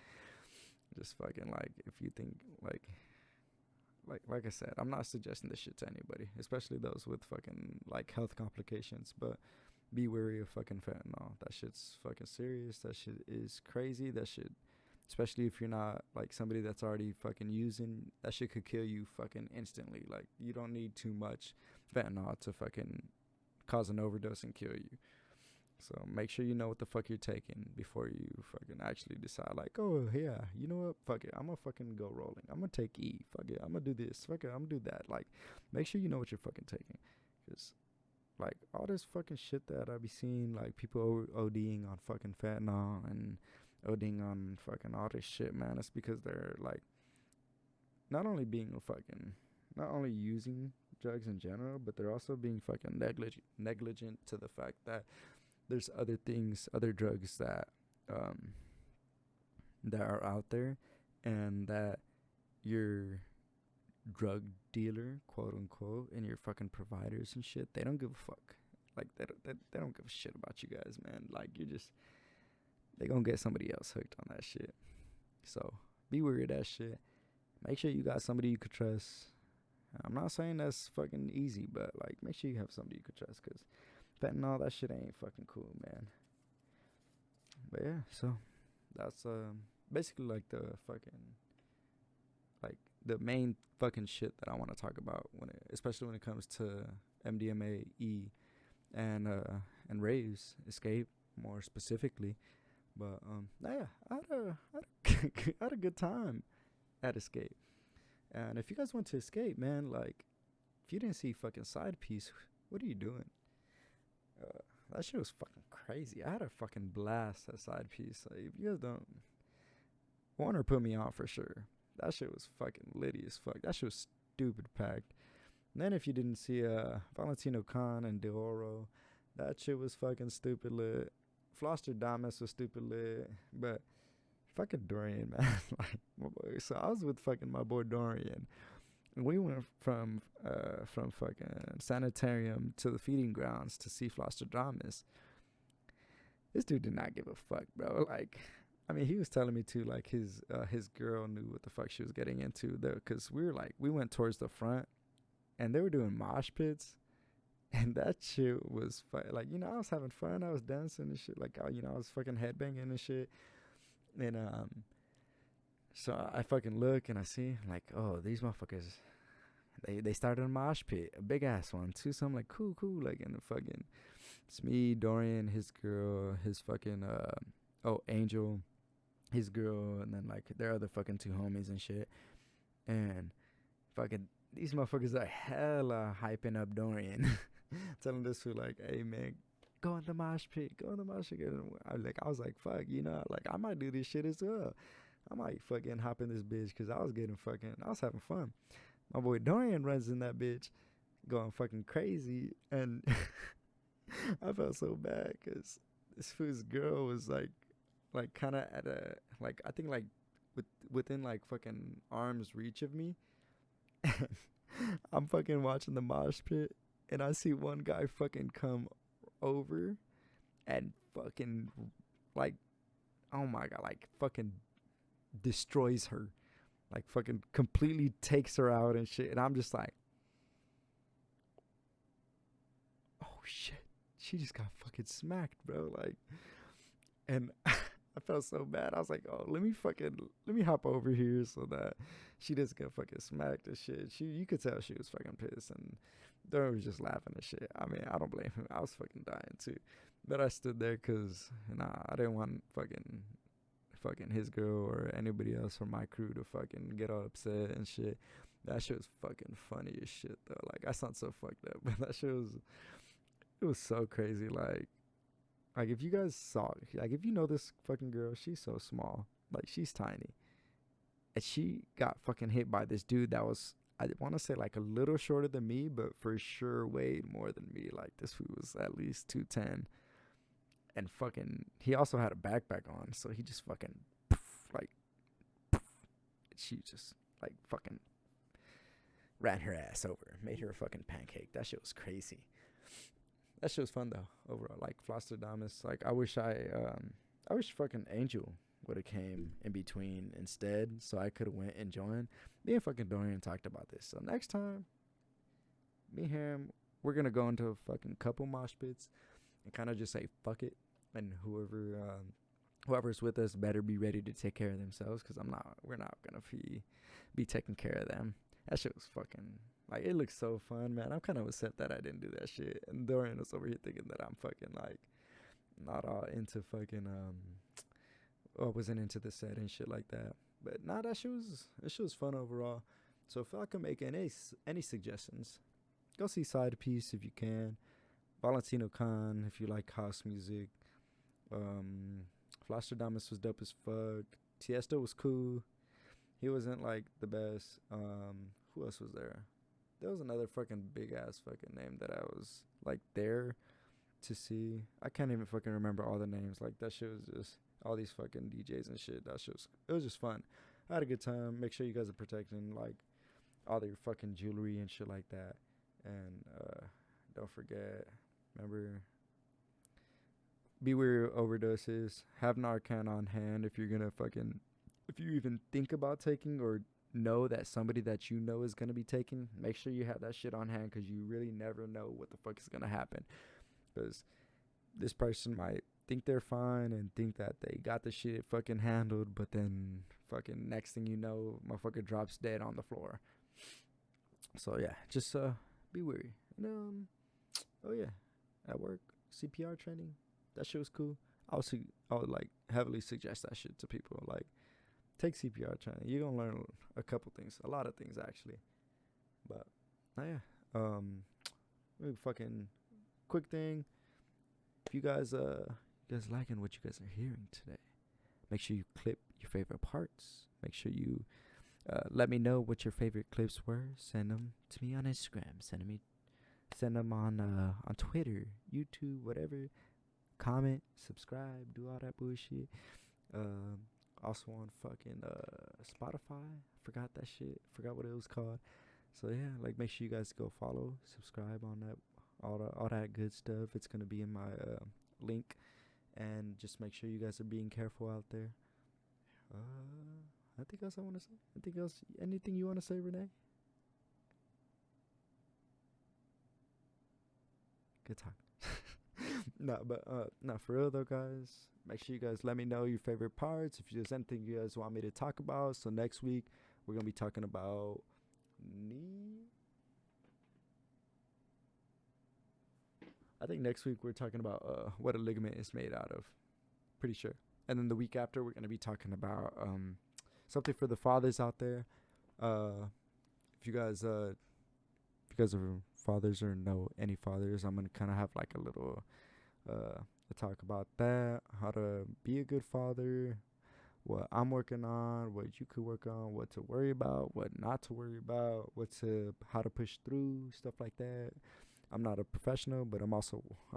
Just fucking, like, if you think, like I said, I'm not suggesting this shit to anybody, especially those with fucking, like, health complications, but be wary of fucking fentanyl. That shit's fucking serious. That shit is crazy. That shit, especially if you're not, like, somebody that's already fucking using, that shit could kill you fucking instantly. Like, you don't need too much fentanyl to fucking cause an overdose and kill you. So make sure you know what the fuck you're taking before you fucking actually decide, like, oh yeah, you know what, fuck it, I'm gonna fucking go rolling, I'm gonna take E, fuck it, I'm gonna do this, fuck it, I'm gonna do that. Like, make sure you know what you're fucking taking, because like all this fucking shit that I be seeing, like people ODing on fucking fentanyl and ODing on fucking all this shit, man, it's because they're like not only using drugs in general, but they're also being fucking negligent to the fact that there's other drugs that that are out there, and that your drug dealer, quote unquote, and your fucking providers and shit, they don't give a fuck. Like they don't give a shit about you guys, man. Like they gonna get somebody else hooked on that shit. So be wary of that shit. Make sure you got somebody you could trust. I'm not saying that's fucking easy, but like make sure you have somebody you could trust, cause fentanyl, that shit ain't fucking cool, man. But yeah, so that's basically like the fucking, like the main fucking shit that I want to talk about especially when it comes to MDMA, E, and raves, escape more specifically. But yeah, I had a good time at Escape. And if you guys went to Escape, man, like if you didn't see fucking Side Piece, what are you doing? That shit was fucking crazy. I had a fucking blast at Side Piece. Like, if you guys don't, Warner put me on for sure. That shit was fucking litty as fuck. That shit was stupid packed. And then if you didn't see Valentino Khan and De Oro, that shit was fucking stupid lit. Flosterdamus was stupid lit. But fucking Dorian, man. Like, my boy. So I was with fucking my boy Dorian. We went from fucking sanitarium to the feeding grounds to see Flosterdamus. This dude did not give a fuck, bro. Like, I mean, he was telling me too, like his girl knew what the fuck she was getting into, though, because we went towards the front, and they were doing mosh pits, and that shit was like, you know, I was having fun, I was dancing and shit, like, you know, I was fucking headbanging and shit, and so I fucking look and I see like, oh, these motherfuckers, they started a mosh pit, a big ass one too. So I'm like, cool, like, and the fucking, it's me, Dorian, his girl, his fucking oh, Angel, his girl, and then like their other fucking two homies and shit. And fucking these motherfuckers are hella hyping up Dorian, telling this fool like, hey man, go in the mosh pit, go in the mosh pit. And I was like, fuck, you know, like I might do this shit as well. I might fucking hop in this bitch because I was having fun. My boy Dorian runs in that bitch, going fucking crazy, and I felt so bad because this fool's girl was like kind of at a, like, I think like within like fucking arm's reach of me. I'm fucking watching the mosh pit, and I see one guy fucking come over and fucking, like, oh my god, like fucking destroys her, like fucking completely takes her out and shit. And I'm just like, oh shit, she just got fucking smacked, bro. Like, and I felt so bad. I was like, oh, let me hop over here so that she doesn't get fucking smacked and shit. You could tell she was fucking pissed, and they was just laughing and shit. I mean, I don't blame him. I was fucking dying too, but I stood there because, nah, I didn't want fucking his girl or anybody else from my crew to fucking get all upset and shit. That shit was fucking funny as shit though. Like, I sound so fucked up, but that shit it was so crazy. Like if you guys saw, like if you know this fucking girl, she's so small, like she's tiny, and she got fucking hit by this dude that was, I want to say like a little shorter than me, but for sure way more than me. Like this fool was at least 210. And fucking, he also had a backpack on, so he just fucking, poof, like, poof, she just, like, fucking ran her ass over, made her a fucking pancake. That shit was crazy. That shit was fun, though, overall. Like, Flosstradamus, like, I wish fucking Angel would have came in between instead, so I could have went and joined. Me and fucking Dorian talked about this, so next time, me and him, we're gonna go into a fucking couple mosh pits and kind of just say, fuck it. And whoever's with us better be ready to take care of themselves, because we're not gonna be taking care of them. That shit was fucking, like, it looks so fun, man. I'm kind of upset that I didn't do that shit, and Dorian was over here thinking that I'm fucking like not all into fucking or wasn't into the set and shit like that. But nah, that shit was fun overall. So if I can make any suggestions, go see Side Piece if you can. Valentino Khan if you like house music. Flosstradamus was dope as fuck. Tiesto was cool. He wasn't like the best. Who else was there? There was another fucking big ass fucking name that I was like there to see. I can't even fucking remember all the names. Like that shit was just all these fucking DJs and shit. It was just fun. I had a good time. Make sure you guys are protecting like all your fucking jewelry and shit like that. And don't forget, remember, beware overdoses. Have Narcan on hand if you even think about taking or know that somebody that you know is going to be taking. Make sure you have that shit on hand, because you really never know what the fuck is going to happen. Because this person might think they're fine and think that they got the shit fucking handled, but then fucking next thing you know, motherfucker drops dead on the floor. So yeah, just be wary. And oh yeah, at work, CPR training, that shit was cool. I would like heavily suggest that shit to people. Like, take CPR training. You're gonna learn a couple things, a lot of things actually. But yeah, fucking quick thing. If you guys liking what you guys are hearing today, make sure you clip your favorite parts. Make sure you let me know what your favorite clips were. Send them to me on Instagram. Send them on Twitter, YouTube, whatever. Comment, subscribe, do all that bullshit. Also on fucking Spotify. Forgot that shit. Forgot what it was called. So yeah, like, make sure you guys go follow, subscribe on that, all that good stuff. It's gonna be in my link, and just make sure you guys are being careful out there. Anything else you want to say, Renee? Good talk. No, but no, for real though, guys. Make sure you guys let me know your favorite parts. If there's anything you guys want me to talk about. So next week we're gonna be talking about knee. I think next week we're talking about what a ligament is made out of. Pretty sure. And then the week after we're gonna be talking about something for the fathers out there. If you guys are fathers or know any fathers, I'm gonna kind of have like a little talk about that, how to be a good father, what I'm working on, what you could work on, what to worry about, what not to worry about, how to push through, stuff like that. I'm not a professional, but I'm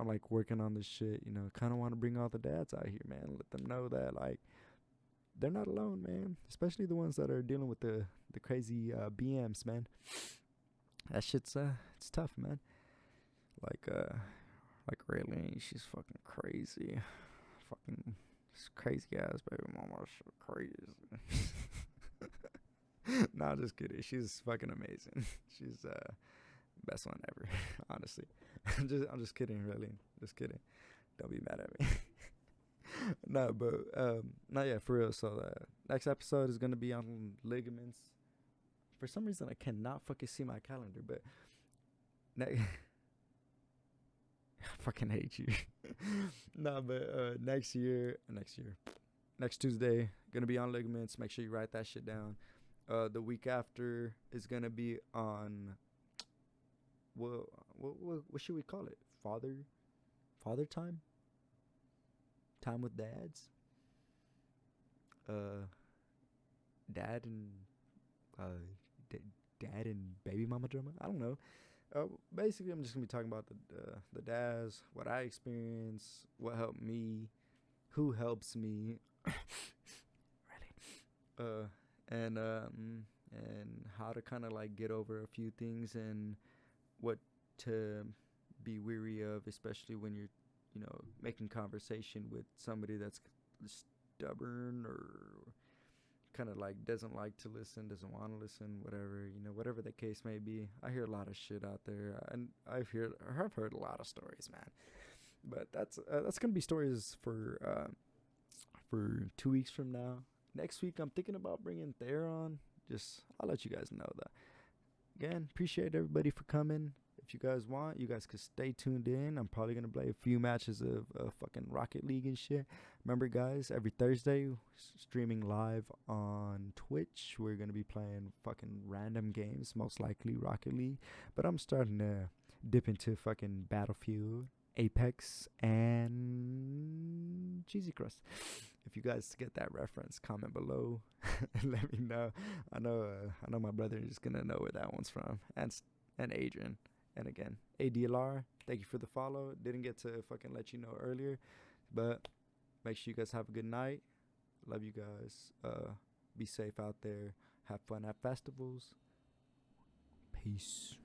like working on this shit, kind of want to bring all the dads out here, man. Let them know that like they're not alone, man. Especially the ones that are dealing with the crazy BMs, man. That shit's it's tough, man. Like Raylene, she's fucking crazy. Fucking crazy ass baby mama, so crazy. Nah, just kidding. She's fucking amazing. She's best one ever, honestly. I'm just kidding, Raylene. Just kidding. Don't be mad at me. No, but no, yeah, for real. So the next episode is gonna be on ligaments. For some reason, I cannot fucking see my calendar, but I fucking hate you. No, but next Tuesday, gonna be on ligaments. Make sure you write that shit down. The week after is gonna be on what should we call it? Father time with dads. Dad and dad and baby mama drama. I don't know. Basically, I'm just gonna be talking about the dads, what I experience, what helped me, who helps me, really, and how to kind of like get over a few things and what to be weary of, especially when you're, making conversation with somebody that's stubborn or kind of like doesn't like to listen, doesn't want to listen, whatever the case may be. I hear a lot of shit out there, and I've heard a lot of stories, man. But that's gonna be stories for 2 weeks from now. Next week, I'm thinking about bringing Thayer on. I'll let you guys know that. Again, appreciate everybody for coming. If you guys want, you guys could stay tuned in. I'm probably going to play a few matches of fucking Rocket League and shit. Remember, guys, every Thursday, streaming live on Twitch. We're going to be playing fucking random games, most likely Rocket League. But I'm starting to dip into fucking Battlefield, Apex, and Cheesy Crust. If you guys get that reference, comment below and let me know. I know my brother is going to know where that one's from. And Adrian. And again, ADLR, thank you for the follow. Didn't get to fucking let you know earlier, but make sure you guys have a good night. Love you guys. Be safe out there. Have fun at festivals. Peace.